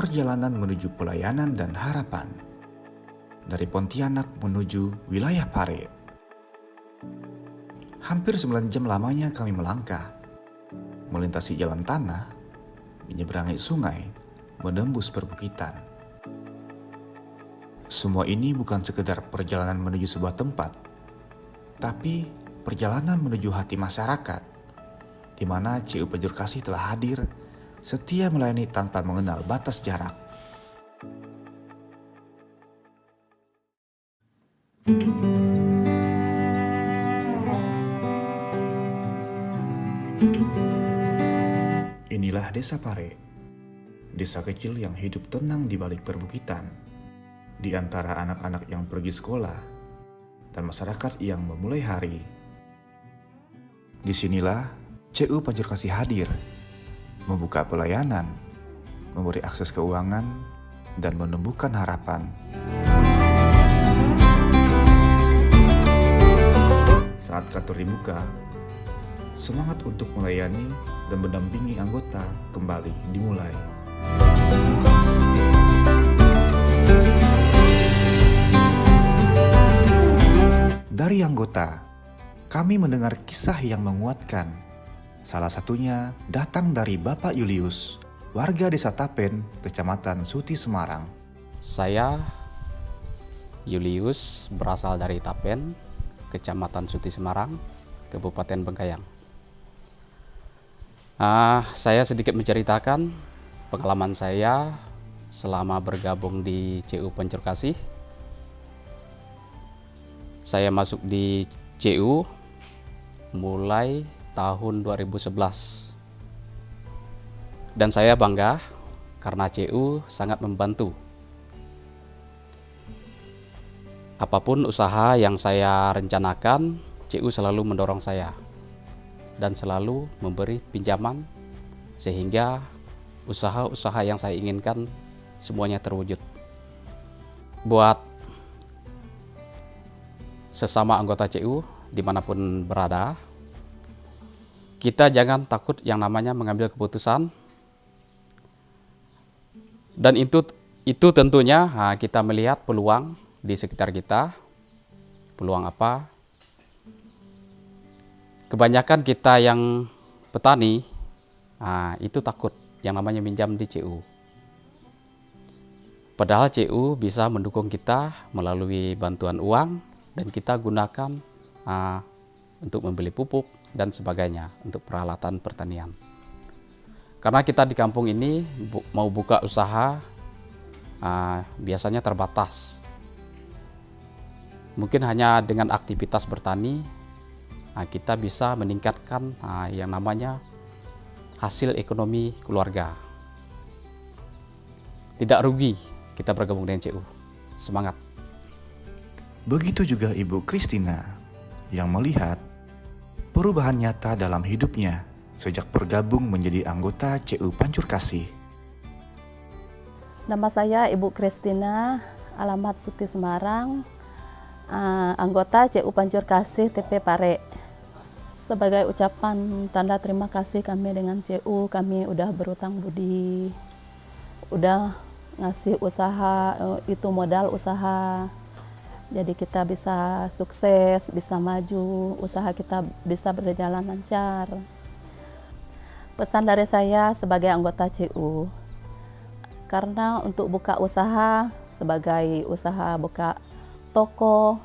perjalanan menuju pelayanan dan harapan. Dari Pontianak menuju wilayah Pare. Hampir 9 jam lamanya kami melangkah, melintasi jalan tanah, menyeberangi sungai, menembus perbukitan. Semua ini bukan sekedar perjalanan menuju sebuah tempat, tapi perjalanan menuju hati masyarakat, di mana CU Penjuru Kasih telah hadir, setia melayani tanpa mengenal batas jarak. Inilah Desa Pare, desa kecil yang hidup tenang di balik perbukitan, di antara anak-anak yang pergi sekolah dan masyarakat yang memulai hari. Disinilah CU Penjuru Kasih hadir, membuka pelayanan, memberi akses keuangan, dan menumbuhkan harapan. Saat kantor dibuka, semangat untuk melayani dan mendampingi anggota kembali dimulai. Dari anggota, kami mendengar kisah yang menguatkan. Salah satunya datang dari Bapak Julius, warga Desa Tapen, Kecamatan Suti, Semarang. Saya Julius, berasal dari Tapen, Kecamatan Suti, Semarang, Kabupaten Bengkayang. Saya sedikit menceritakan pengalaman saya selama bergabung di CU Penjuru Kasih. Saya masuk di CU mulai tahun 2011. Dan saya bangga karena CU sangat membantu. Apapun usaha yang saya rencanakan, CU selalu mendorong saya dan selalu memberi pinjaman sehingga usaha-usaha yang saya inginkan semuanya terwujud. Buat sesama anggota CU dimanapun berada, kita jangan takut yang namanya mengambil keputusan. Dan itu tentunya kita melihat peluang di sekitar kita. Peluang apa? Kebanyakan kita yang petani itu takut yang namanya minjam di CU. Padahal CU bisa mendukung kita melalui bantuan uang dan kita gunakan untuk membeli pupuk dan sebagainya untuk peralatan pertanian. Karena kita di kampung ini mau buka usaha biasanya terbatas. Mungkin hanya dengan aktivitas bertani kita bisa meningkatkan yang namanya hasil ekonomi keluarga. Tidak rugi kita bergabung dengan CU. Semangat! Begitu juga Ibu Kristina yang melihat perubahan nyata dalam hidupnya sejak bergabung menjadi anggota CU Penjuru Kasih. Nama saya Ibu Kristina, alamat Suti, Semarang, anggota CU Penjuru Kasih TP Pare. Sebagai ucapan tanda terima kasih kami dengan CU, kami udah berutang budi, udah ngasih usaha, itu modal usaha. Jadi kita bisa sukses, bisa maju, usaha kita bisa berjalan lancar. Pesan dari saya sebagai anggota CU, karena untuk buka usaha, sebagai usaha buka toko,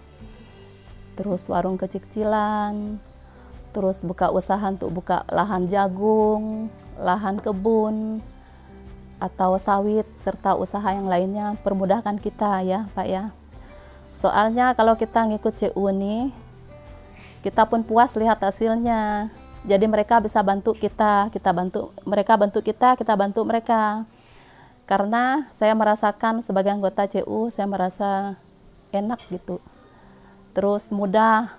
terus warung kecil-kecilan, terus buka usaha untuk buka lahan jagung, lahan kebun, atau sawit, serta usaha yang lainnya, permudahkan kita ya Pak ya. Soalnya kalau kita ngikut CU nih, kita pun puas lihat hasilnya. Jadi mereka bisa bantu kita bantu mereka, bantu kita bantu mereka. Karena saya merasakan sebagai anggota CU, saya merasa enak gitu. Terus mudah,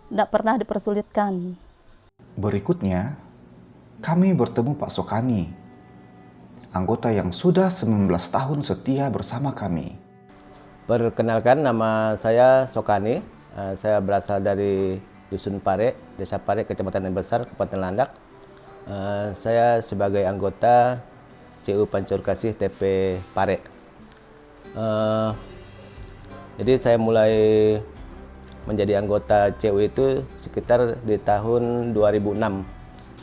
tidak pernah dipersulitkan. Berikutnya, kami bertemu Pak Sokani, anggota yang sudah 19 tahun setia bersama kami. Perkenalkan, nama saya Sokani. Saya berasal dari Dusun Pare, Desa Pare, Kecamatan Besar, Kabupaten Landak. Saya sebagai anggota CU Pancur Kasih TP Pare. Jadi saya mulai menjadi anggota CU itu sekitar di tahun 2006.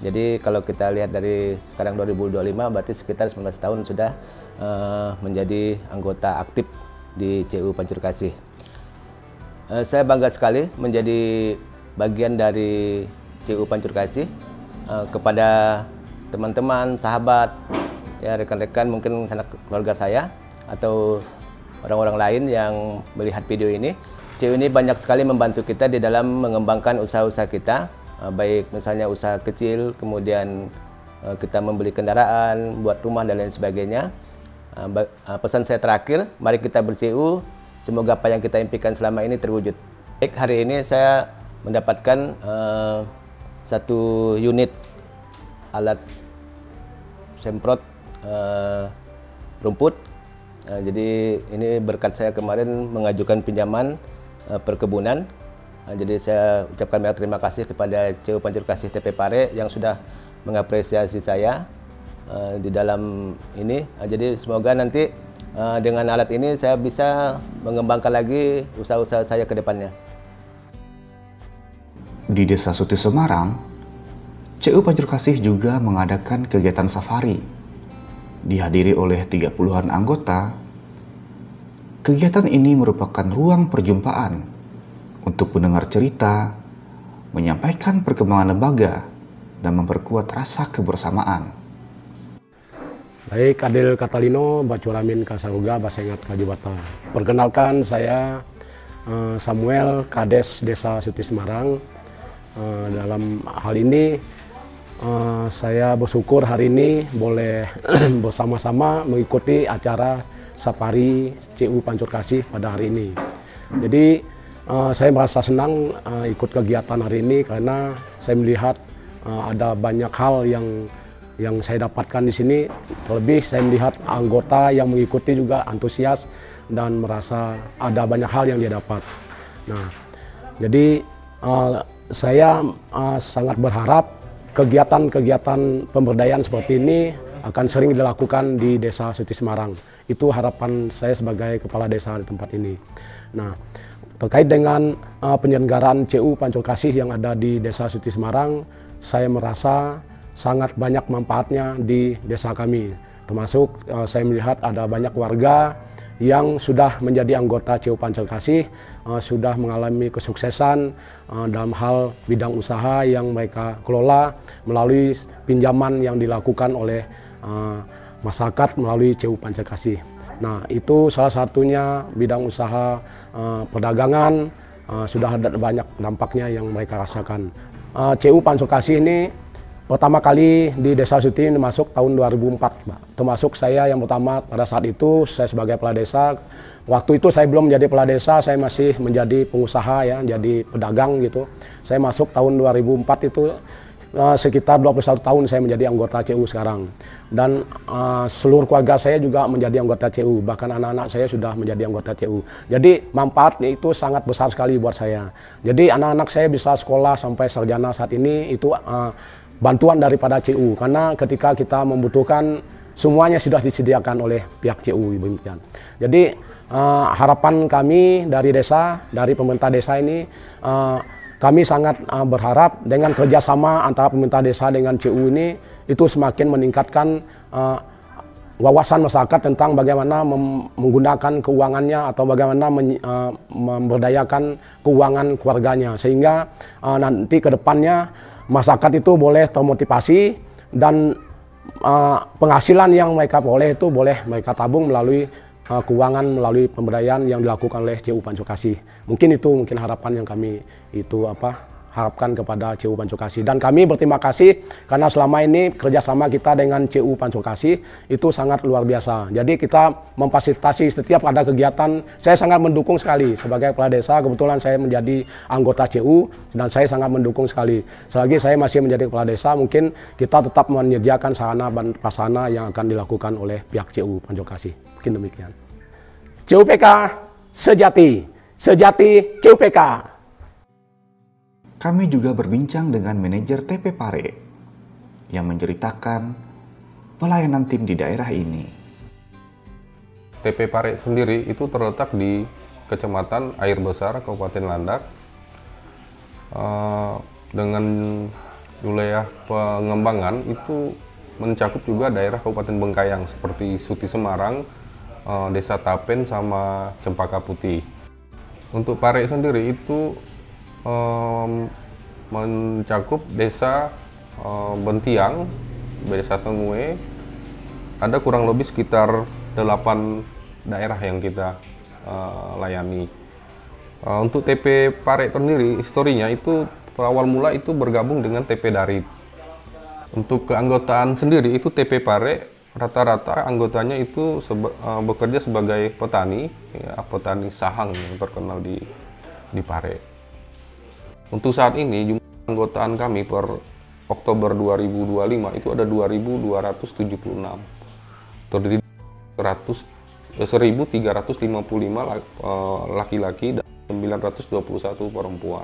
Jadi kalau kita lihat dari sekarang 2025 berarti sekitar 19 tahun sudah menjadi anggota aktif di CU Pancur Kasih. Saya bangga sekali menjadi bagian dari CU Pancur Kasih. Kepada teman-teman, sahabat, ya rekan-rekan, mungkin anak keluarga saya atau orang-orang lain yang melihat video ini. CU ini banyak sekali membantu kita di dalam mengembangkan usaha-usaha kita, baik misalnya usaha kecil, kemudian kita membeli kendaraan, buat rumah dan lain sebagainya. Pesan saya terakhir, mari kita ber-CU, semoga apa yang kita impikan selama ini terwujud. Baik, hari ini saya mendapatkan satu unit alat semprot rumput. Jadi ini berkat saya kemarin mengajukan pinjaman perkebunan. Jadi saya ucapkan banyak terima kasih kepada CU Pancur Kasih TP Pare yang sudah mengapresiasi saya di dalam ini. Jadi semoga nanti dengan alat ini saya bisa mengembangkan lagi usaha-usaha saya ke depannya. Di Desa Suti Semarang, CU Pancur Kasih juga mengadakan kegiatan safari. Dihadiri oleh 30-an anggota, kegiatan ini merupakan ruang perjumpaan untuk mendengar cerita, menyampaikan perkembangan lembaga, dan memperkuat rasa kebersamaan. Baik, Adil Katalino, Bacuramin Kasaruga, Basengat Kajubata. Perkenalkan, saya Samuel, Kades Desa Suti Semarang. Dalam hal ini saya bersyukur hari ini boleh bersama-sama mengikuti acara safari CU Pancur Kasih pada hari ini. Jadi saya merasa senang ikut kegiatan hari ini karena saya melihat ada banyak hal yang saya dapatkan di sini. Terlebih saya melihat anggota yang mengikuti juga antusias dan merasa ada banyak hal yang dia dapat. Nah, jadi saya sangat berharap kegiatan-kegiatan pemberdayaan seperti ini akan sering dilakukan di Desa Suti Semarang. Itu harapan saya sebagai kepala desa di tempat ini. Nah, terkait dengan penyelenggaraan CU Pancur Kasih yang ada di Desa Suti Semarang, saya merasa sangat banyak manfaatnya di desa kami. Termasuk saya melihat ada banyak warga yang sudah menjadi anggota CU Pancur Kasih, sudah mengalami kesuksesan dalam hal bidang usaha yang mereka kelola melalui pinjaman yang dilakukan oleh masyarakat melalui CU Pancur Kasih. Nah, itu salah satunya bidang usaha perdagangan, sudah ada banyak dampaknya yang mereka rasakan. CU Pancur Kasih ini pertama kali di Desa Suti ini masuk tahun 2004, Mbak. Termasuk saya yang pertama pada saat itu, saya sebagai kepala desa. Waktu itu saya belum menjadi kepala desa, saya masih menjadi pengusaha ya, jadi pedagang gitu. Saya masuk tahun 2004 itu sekitar 21 tahun saya menjadi anggota CU sekarang. Dan seluruh keluarga saya juga menjadi anggota CU, bahkan anak-anak saya sudah menjadi anggota CU. Jadi manfaatnya itu sangat besar sekali buat saya. Jadi anak-anak saya bisa sekolah sampai sarjana saat ini itu bantuan daripada CU, karena ketika kita membutuhkan semuanya sudah disediakan oleh pihak CU. Jadi harapan kami dari desa, dari pemerintah desa ini, kami sangat berharap dengan kerjasama antara pemerintah desa dengan CU ini itu semakin meningkatkan wawasan masyarakat tentang bagaimana menggunakan keuangannya atau bagaimana memberdayakan keuangan keluarganya, sehingga nanti ke depannya masyarakat itu boleh termotivasi dan penghasilan yang mereka boleh itu boleh mereka tabung melalui keuangan, melalui pemberdayaan yang dilakukan oleh CU Pancur Kasih. Mungkin harapan yang kami harapkan kepada CU Pancur Kasih. Dan kami berterima kasih karena selama ini kerjasama kita dengan CU Pancur Kasih itu sangat luar biasa. Jadi kita memfasilitasi setiap ada kegiatan. Saya sangat mendukung sekali sebagai kepala desa. Kebetulan saya menjadi anggota CU dan saya sangat mendukung sekali. Selagi saya masih menjadi kepala desa, mungkin kita tetap menyediakan sarana dan prasarana yang akan dilakukan oleh pihak CU Pancur Kasih. Mungkin demikian. CUPK sejati, sejati CUPK. Kami juga berbincang dengan manajer TP Pare yang menceritakan pelayanan tim di daerah ini. TP Pare sendiri itu terletak di Kecamatan Air Besar, Kabupaten Landak, dengan wilayah pengembangan itu mencakup juga daerah Kabupaten Bengkayang seperti Suti Semarang, Desa Tapen, sama Cempaka Putih. Untuk Pare sendiri itu mencakup Desa Bentiang, Desa Tengue, ada kurang lebih sekitar 8 daerah yang kita layani. Untuk TP Pare sendiri, historinya itu awal mula itu bergabung dengan TP Darit. Untuk keanggotaan sendiri itu TP Pare rata-rata anggotanya itu bekerja sebagai petani, ya, petani sahang yang terkenal di Pare. Untuk saat ini jumlah keanggotaan kami per Oktober 2025 itu ada 2.276, terdiri 1.355 laki-laki dan 921 perempuan.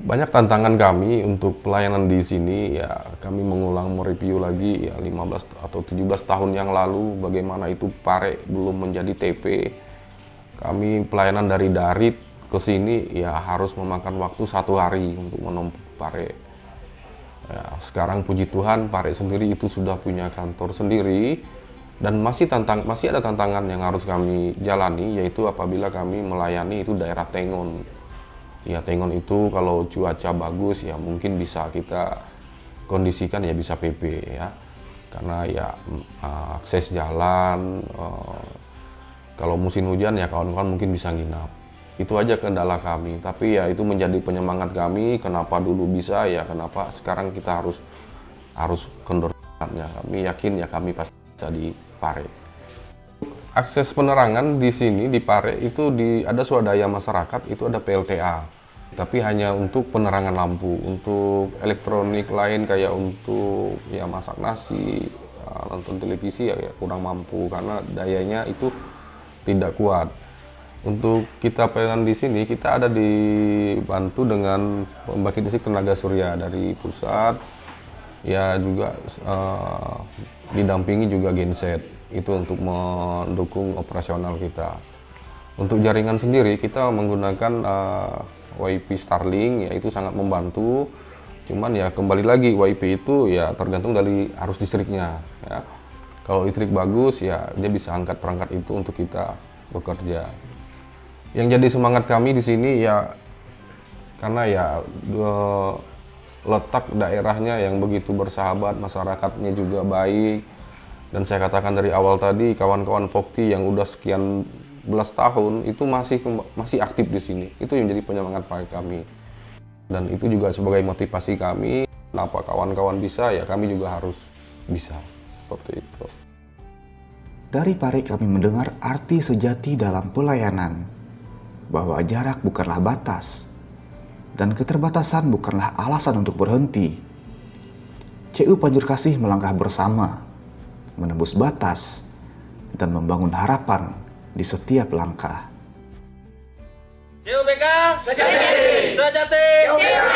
Banyak tantangan kami untuk pelayanan di sini, ya kami mengulang mereview lagi ya 15 atau 17 tahun yang lalu bagaimana itu Pare belum menjadi TP. Kami pelayanan dari Darit ke sini ya harus memakan waktu 1 hari untuk menempuh Pare. Ya, sekarang puji Tuhan Pare sendiri itu sudah punya kantor sendiri dan masih ada tantangan yang harus kami jalani, yaitu apabila kami melayani itu daerah Tengon. Ya Tengon itu kalau cuaca bagus ya mungkin bisa kita kondisikan ya bisa PP ya, karena ya akses jalan, kalau musim hujan ya kawan-kawan mungkin bisa nginap. Itu aja kendala kami, tapi ya itu menjadi penyemangat kami. Kenapa dulu bisa ya, kenapa sekarang kita harus kendornya. Kami yakin ya kami pasti bisa di Pare. Akses penerangan di sini di Pare itu ada swadaya masyarakat, itu ada PLTA, tapi hanya untuk penerangan lampu. Untuk elektronik lain kayak untuk ya masak nasi, nonton televisi ya kurang mampu karena dayanya itu tidak kuat. Untuk kita pelayanan di sini, kita ada dibantu dengan pembangkit listrik tenaga surya dari pusat, ya juga didampingi juga genset, itu untuk mendukung operasional kita. Untuk jaringan sendiri, kita menggunakan WiFi Starlink, ya itu sangat membantu. Cuman ya kembali lagi, WiFi itu ya tergantung dari arus listriknya. Ya. Kalau listrik bagus, ya dia bisa angkat perangkat itu untuk kita bekerja. Yang jadi semangat kami di sini ya karena ya letak daerahnya yang begitu bersahabat, masyarakatnya juga baik, dan saya katakan dari awal tadi kawan-kawan Pokti yang udah sekian belas tahun itu masih aktif di sini. Itu yang jadi penyemangat bagi kami, dan itu juga sebagai motivasi kami. Kenapa kawan-kawan bisa ya kami juga harus bisa, seperti itu. Dari Pare kami mendengar arti sejati dalam pelayanan, bahwa jarak bukanlah batas, dan keterbatasan bukanlah alasan untuk berhenti. CU Panjur Kasih melangkah bersama, menembus batas, dan membangun harapan di setiap langkah. CUPK Sejati. CUPK.